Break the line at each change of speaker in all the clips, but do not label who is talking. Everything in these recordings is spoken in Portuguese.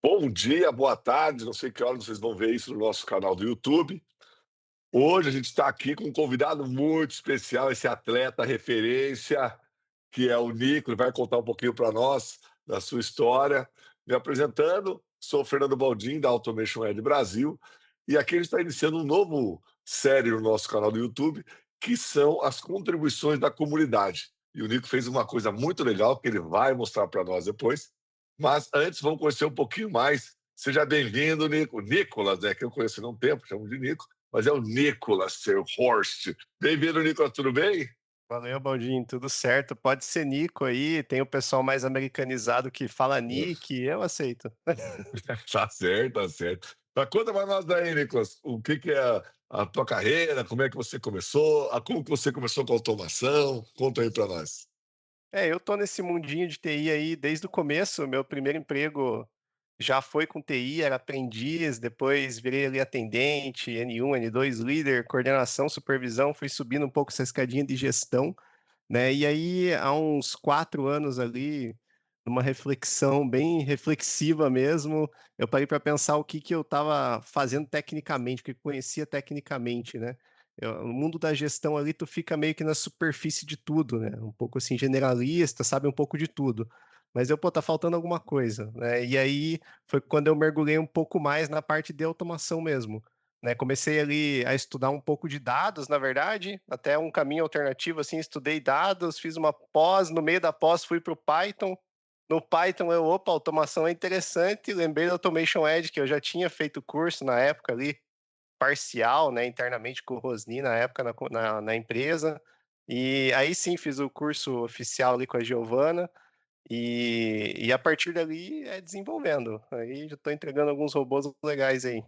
Bom dia, boa tarde, não sei que hora vocês vão ver isso no nosso canal do YouTube. Hoje a gente está aqui com um convidado muito especial, esse atleta referência, que é o Nico, ele vai contar um pouquinho para nós da sua história. Me apresentando, sou o Fernando Baldin, da Automation Ed Brasil, e aqui a gente está iniciando um novo série no nosso canal do YouTube, que são as contribuições da comunidade. E o Nico fez uma coisa muito legal, que ele vai mostrar para nós depois. Mas antes, vamos conhecer um pouquinho mais. Seja bem-vindo, Nico. Nicolas, né, que eu conheço há um tempo, chamo de Nico, mas é o Nicolas Seu Horst. Bem-vindo, Nicolas, tudo bem?
Valeu, Baldinho, tudo certo. Pode ser Nico aí, tem o pessoal mais americanizado que fala Nick, eu aceito.
Tá certo, tá certo. Mas conta para nós daí, Nicolas, o que que é a tua carreira, como é que você começou, como que você começou com a automação? Conta aí para nós.
Eu tô nesse mundinho de TI aí desde o começo, meu primeiro emprego já foi com TI, era aprendiz, depois virei ali atendente, N1, N2, líder, coordenação, supervisão, fui subindo um pouco essa escadinha de gestão, né, e aí há uns 4 anos ali, numa reflexão bem reflexiva mesmo, eu parei para pensar o que que eu estava fazendo tecnicamente, o que eu conhecia tecnicamente, né. No mundo da gestão ali tu fica meio que na superfície de tudo, né, um pouco assim generalista, sabe um pouco de tudo. Mas eu: "Pô, tá faltando alguma coisa", né, e aí foi quando eu mergulhei um pouco mais na parte de automação mesmo, né, comecei ali a estudar um pouco de dados, na verdade, até um caminho alternativo, assim, estudei dados, fiz uma pós, no meio da pós fui para o Python, no Python eu: "Opa, automação é interessante", lembrei da Automation Edge, que eu já tinha feito curso na época ali, parcial, né, internamente com o Rosni na época na empresa, e aí sim fiz o curso oficial ali com a Giovana, e a partir dali é desenvolvendo, aí já estou entregando alguns robôs legais aí.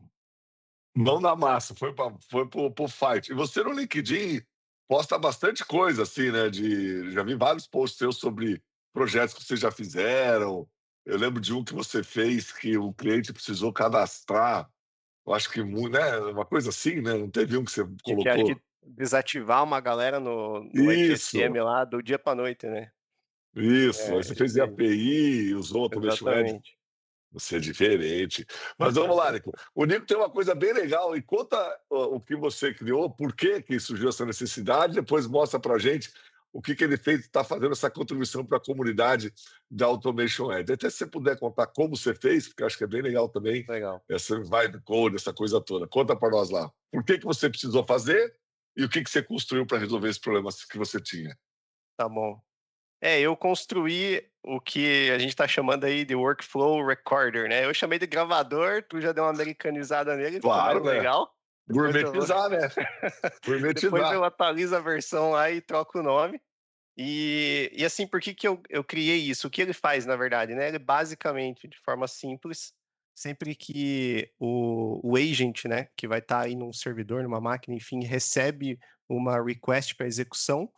Mão na massa, foi pro fight. E você no LinkedIn posta bastante coisa, assim, né, já vi vários posts seus sobre projetos que vocês já fizeram. Eu lembro de um que você fez que o cliente precisou cadastrar, eu acho que né, uma coisa assim, né, não teve um que você
Que acho
colocou?
que desativar uma galera no
Isso,
ITSM lá do dia pra noite, né.
isso. Aí
É,
você fez
isso
em
aí,
API, usou o Automation Edge.
exatamente.
Você é diferente. Mas vamos lá, Nico. O Nico tem uma coisa bem legal e conta o que você criou, por que que surgiu essa necessidade, depois mostra pra gente o que que ele fez, está fazendo essa contribuição para a comunidade da Automation Edge. Até se você puder contar como você fez, porque eu acho que é bem legal também,
Legal,
essa vibe code, essa coisa toda. Conta para nós lá. Por que que você precisou fazer e o que que você construiu para resolver esse problema que você tinha?
tá bom. Eu construí o que a gente tá chamando aí de workflow recorder, né, eu chamei de gravador, tu já deu uma americanizada nele, ficou mais
Claro, né?
legal, depois eu vou
Gourmetizar, né?
depois eu
Gourmetizar.
atualizo a versão lá e troco o nome. E assim, por que que eu criei isso? O que ele faz, na verdade, né, ele basicamente, de forma simples, sempre que o agent, né, que vai estar aí num servidor, numa máquina, enfim, recebe uma request para execução,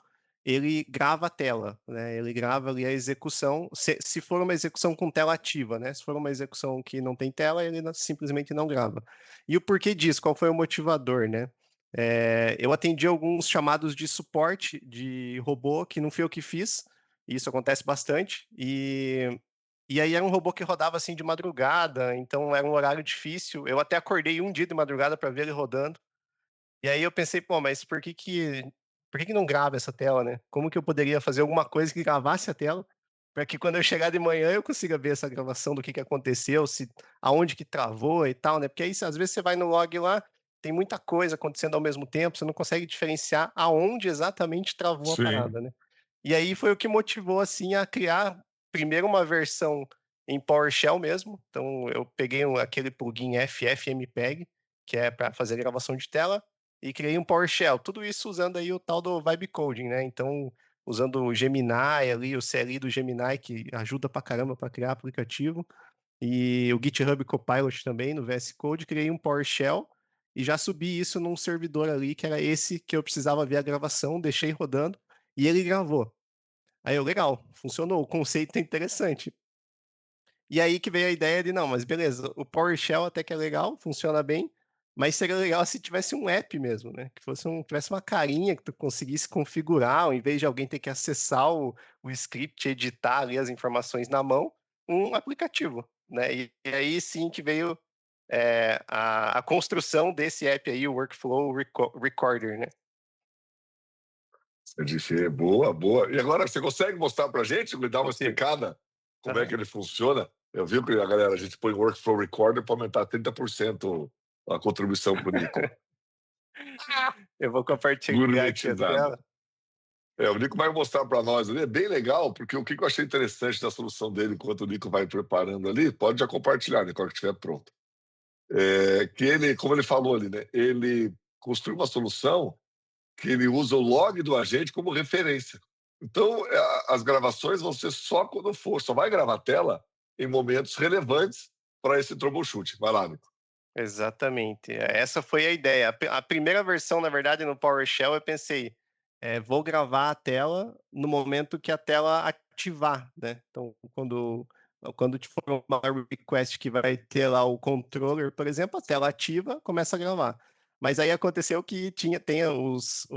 ele grava a tela, né, ele grava ali a execução, se for uma execução com tela ativa, né, se for uma execução que não tem tela, ele simplesmente não grava. E o porquê disso? Qual foi o motivador, né? Eu atendi alguns chamados de suporte de robô que não fui eu que fiz, e isso acontece bastante, e aí era um robô que rodava, assim, de madrugada, então era um horário difícil, eu até acordei um dia de madrugada para ver ele rodando, e aí eu pensei: "Pô, mas por que que não grava essa tela, né? Como que eu poderia fazer alguma coisa que gravasse a tela, para que quando eu chegar de manhã eu consiga ver essa gravação do que aconteceu, se aonde que travou e tal, né?" Porque aí às vezes você vai no log lá, tem muita coisa acontecendo ao mesmo tempo, você não consegue diferenciar aonde exatamente travou a
Sim,
parada, né. E aí foi o que motivou, assim, a criar primeiro uma versão em PowerShell mesmo, então eu peguei aquele plugin FFmpeg, que é para fazer gravação de tela, e criei um PowerShell, tudo isso usando aí o tal do Vibe Coding, né, então usando o Gemini ali, o CLI do Gemini que ajuda pra caramba pra criar aplicativo, e o GitHub Copilot também no VS Code, criei um PowerShell e já subi isso num servidor ali que era esse que eu precisava ver a gravação, deixei rodando e ele gravou. Aí eu: "Legal, funcionou, o conceito é interessante". E aí que veio a ideia de: "Não, mas beleza, o PowerShell até que é legal, funciona bem, mas seria legal se tivesse um app mesmo, né, que tivesse uma carinha que tu conseguisse configurar, ao invés de alguém ter que acessar o script, editar ali as informações na mão, um aplicativo". né, e aí sim que veio, a construção desse app aí, o Workflow Recorder, né.
Você disse, boa, boa. E agora você consegue mostrar pra gente, me dar uma
Consigo.
explicada como é que
Aham.
ele funciona? Eu vi que a galera, a gente põe Workflow Recorder para aumentar 30% a contribuição para o Nico.
Eu vou compartilhar aqui a
Gourmetizada.
tela.
É, o Nico vai mostrar para nós ali, é bem legal, porque o que eu achei interessante da solução dele, enquanto o Nico vai preparando ali, pode já compartilhar, Nico, na hora que estiver pronto. É, que ele, como ele falou ali, né, ele construiu uma solução que ele usa o log do agente como referência. Então, as gravações vão ser só quando for, só vai gravar a tela em momentos relevantes para esse troubleshoot. Vai lá, Nico.
Exatamente, essa foi a ideia. A primeira versão, na verdade, no PowerShell, eu pensei, vou gravar a tela no momento que a tela ativar, né. Então, quando te for uma request que vai ter lá o controller, por exemplo, a tela ativa, começa a gravar. Mas aí aconteceu que tem os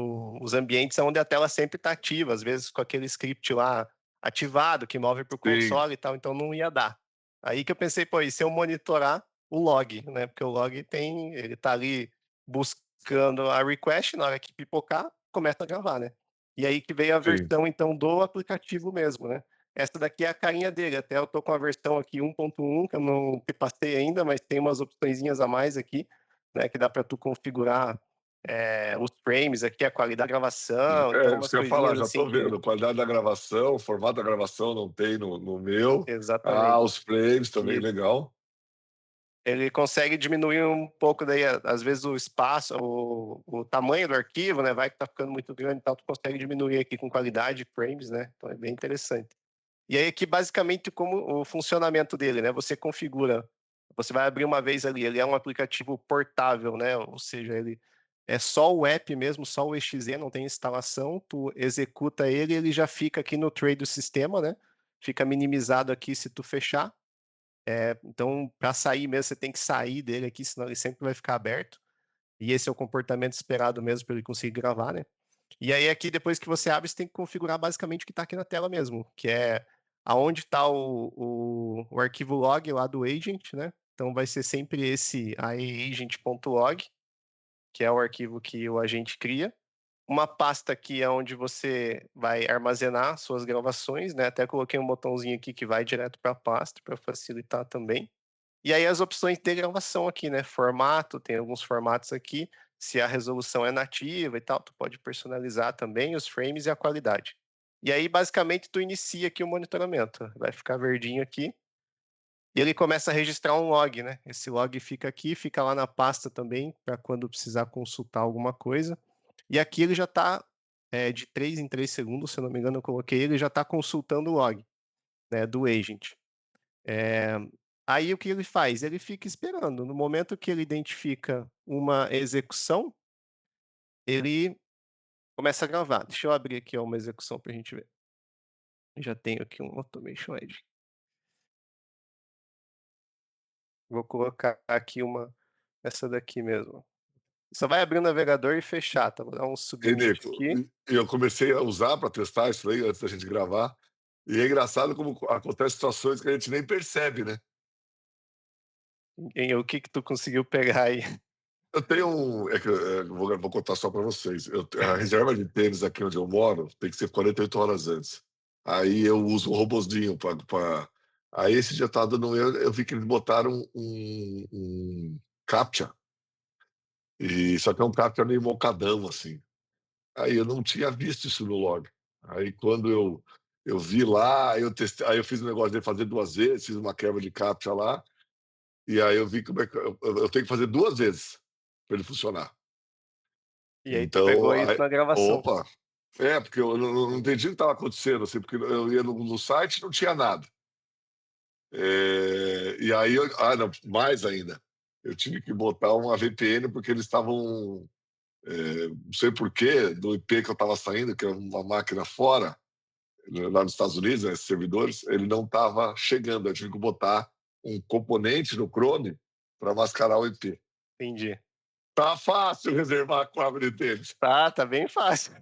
ambientes onde a tela sempre está ativa, às vezes com aquele script lá ativado, que move para o
Sim,
console e tal, então não ia dar. Aí que eu pensei: "Pô, e se eu monitorar o log, né, porque o log ele tá ali buscando a request, na hora que pipocar, começa a gravar, né. E aí que veio a
sim.
versão então do aplicativo mesmo, né. Essa daqui é a carinha dele, até eu tô com a versão aqui 1.1 que eu não passei ainda, mas tem umas opçõezinhas a mais aqui, né, que dá para tu configurar, os frames aqui, a qualidade da gravação, então
É,
umas
isso que eu ia falar,
coisinhas
já
assim
estou
que
vendo. A qualidade da gravação, o formato da gravação não tem no meu. Ah,
exatamente.
os frames também,
E
legal.
ele consegue diminuir um pouco daí, às vezes, o espaço, o tamanho do arquivo, né, vai que tá ficando muito grande e tal, tu consegue diminuir aqui com qualidade, frames, né, então é bem interessante. E aí aqui basicamente como o funcionamento dele, né, você vai abrir uma vez ali, ele é um aplicativo portável, né, ou seja, ele é só o app mesmo, só o exe, não tem instalação, tu executa ele, ele já fica aqui no tray do sistema, né, fica minimizado aqui se tu fechar. Então, para sair mesmo, você tem que sair dele aqui, senão ele sempre vai ficar aberto. E esse é o comportamento esperado mesmo para ele conseguir gravar, né. E aí aqui depois que você abre, você tem que configurar basicamente o que está aqui na tela mesmo, que é aonde está o arquivo log lá do agent, né. Então vai ser sempre esse aagent.log, que é o arquivo que o agente cria. Uma pasta aqui é onde você vai armazenar suas gravações, né, até coloquei um botãozinho aqui que vai direto para a pasta, para facilitar também. E aí as opções de gravação aqui, né, formato, tem alguns formatos aqui, se a resolução é nativa e tal, tu pode personalizar também os frames e a qualidade. E aí basicamente tu inicia aqui o monitoramento, vai ficar verdinho aqui, e ele começa a registrar um log, né, esse log fica aqui, fica lá na pasta também, para quando precisar consultar alguma coisa. E aqui ele já está, de 3 em 3 segundos, se eu não me engano eu coloquei, ele já está consultando o log, né, do agent. Eh, Aí o que ele faz? Ele fica esperando, no momento que ele identifica uma execução, ele começa a gravar. Deixa eu abrir aqui, ó, uma execução para a gente ver. Já tenho aqui um Automation Edge. Vou colocar aqui essa daqui mesmo. Só vai abrir o navegador e fechar, tá, vou dar um
Ei,
submit
Nico,
aqui.
e eu comecei a usar para testar isso aí antes da gente gravar, e é engraçado como acontecem situações que a gente nem percebe, né.
E o que que tu conseguiu pegar aí?
Eu tenho um é que, vou contar só para vocês, a reserva de tênis aqui onde eu moro tem que ser 48 horas antes. Aí eu uso um robozinho para aí esse dia estava dando erro, eu vi que eles botaram um captcha, e só que é um captcha meio mocadão, assim. Aí eu não tinha visto isso no log. Aí quando eu vi lá, eu testei, aí eu fiz o negócio de fazer 2 vezes, fiz uma quebra de captcha lá, e aí eu vi como é que eu tenho que fazer 2 vezes para ele funcionar.
E aí tu
Então,
pegou isso
aí
na gravação.
opa, é, porque eu não entendi o que estava acontecendo, assim, porque eu ia no site e não tinha nada. E aí não, mais ainda, eu tive que botar uma VPN, porque eles estavam, não sei porquê, do IP que eu estava saindo, que é uma máquina fora, lá nos Estados Unidos, né, esses servidores, ele não estava chegando, eu tive que botar um componente no Chrome para mascarar o IP.
Entendi.
Tá fácil reservar quadro de tênis.
Tá bem fácil.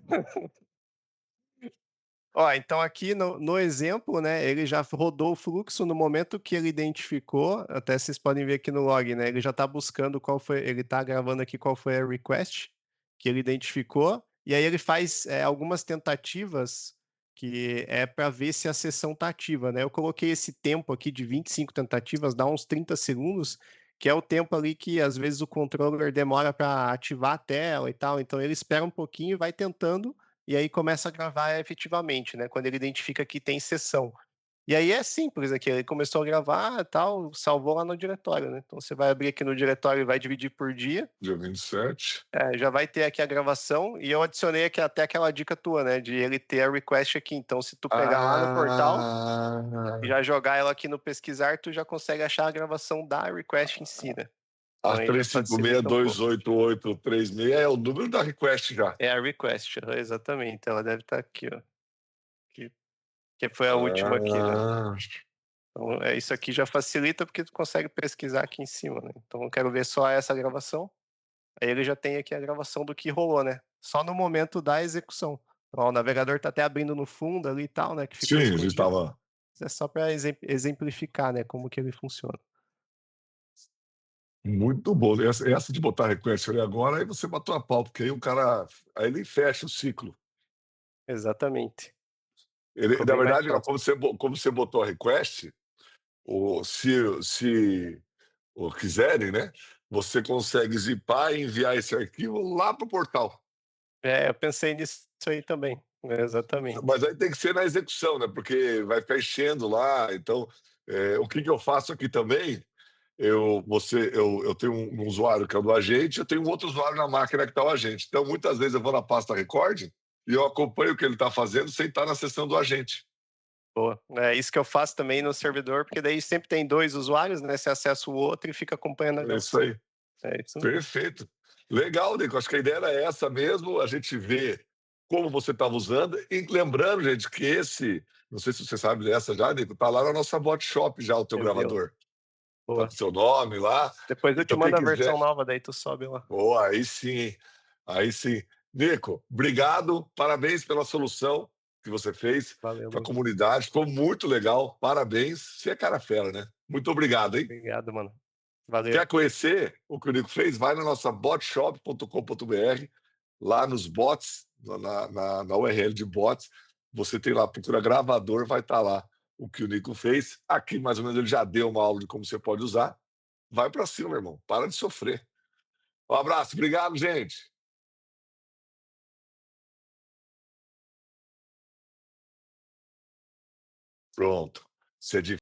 Ó, então aqui no exemplo, né, ele já rodou o fluxo no momento que ele identificou, até vocês podem ver aqui no log, né, ele já está buscando qual foi, ele está gravando aqui qual foi a request que ele identificou, e aí ele faz, algumas tentativas que é para ver se a sessão está ativa, né. Eu coloquei esse tempo aqui de 25 tentativas, dá uns 30 segundos, que é o tempo ali que às vezes o controller demora para ativar a tela e tal, então ele espera um pouquinho e vai tentando, e aí começa a gravar efetivamente, né, quando ele identifica que tem sessão. E aí é simples aqui, ele começou a gravar, tal, salvou lá no diretório, né, então você vai abrir aqui no diretório e vai dividir por dia,
Dia 27.
já vai ter aqui a gravação, e eu adicionei aqui até aquela dica tua, né, de ele ter a request aqui, então se tu pegar lá no portal, e
Ah,
já jogar ela aqui no pesquisar, tu já consegue achar a gravação da request em si, né.
a
Então aí já facilita um pouco.
3562886 é o número da request já.
É a request, aham, exatamente, ela deve estar aqui, ó, que que foi a última aqui, né.
Ah,
Então, isso aqui já facilita, porque tu consegue pesquisar aqui em cima, né. Então eu quero ver só essa gravação, aí ele já tem aqui a gravação do que rolou, né, só no momento da execução. Então, ó, o navegador tá até abrindo no fundo ali e tal, né, que ficou
sim, a gente
escondido,
estava
mas é só para exemplificar, né, como que ele funciona.
muito bom. Essa de botar request ali agora, aí você matou a pau, porque aí o cara aí ele fecha o ciclo.
Exatamente,
Ele
ficou
na
bem mais
verdade, ó,
fácil.
como você botou a request, o se ou quiserem, né, você consegue zipar e enviar esse arquivo lá para o portal.
É, eu pensei nisso aí também, exatamente.
Mas aí tem que ser na execução, né, porque vai ficar enchendo lá, então, o que que eu faço aqui também, eu tenho um usuário que é o do agente, eu tenho um outro usuário na máquina que está o agente. Então, muitas vezes eu vou na pasta record e eu acompanho o que ele está fazendo sem estar na sessão do agente.
Boa. É isso que eu faço também no servidor, porque daí sempre tem 2 usuários, né, você acessa o outro e fica acompanhando a
É isso
gravação.
aí.
É isso mesmo.
Perfeito. Legal, Nico, acho que a ideia era essa mesmo, a gente vê como você estava usando, e lembrando, gente, que esse, não sei se você sabe dessa já, Nico, tá lá na nossa bot shop já o teu
Reveal.
gravador. Tá com
Boa.
o seu nome lá,
Depois eu te
então quem
mando a versão
quiser,
nova, daí tu sobe lá.
pô, aí sim, hein, aí sim. Nico, obrigado, parabéns pela solução que você fez
Valeu,
para a
mano.
comunidade, ficou muito legal, parabéns, você é cara fera, né? Muito obrigado, hein?
Obrigado, mano. Valeu.
Quer conhecer o que o Nico fez? Vai na nossa botshop.com.br, lá nos bots, na URL de bots, você tem lá, procura gravador, vai estar lá o que o Nico fez. Aqui, mais ou menos, ele já deu uma aula de como você pode usar. Vai para cima, meu irmão, para de sofrer. Um abraço, obrigado, gente. Pronto. Você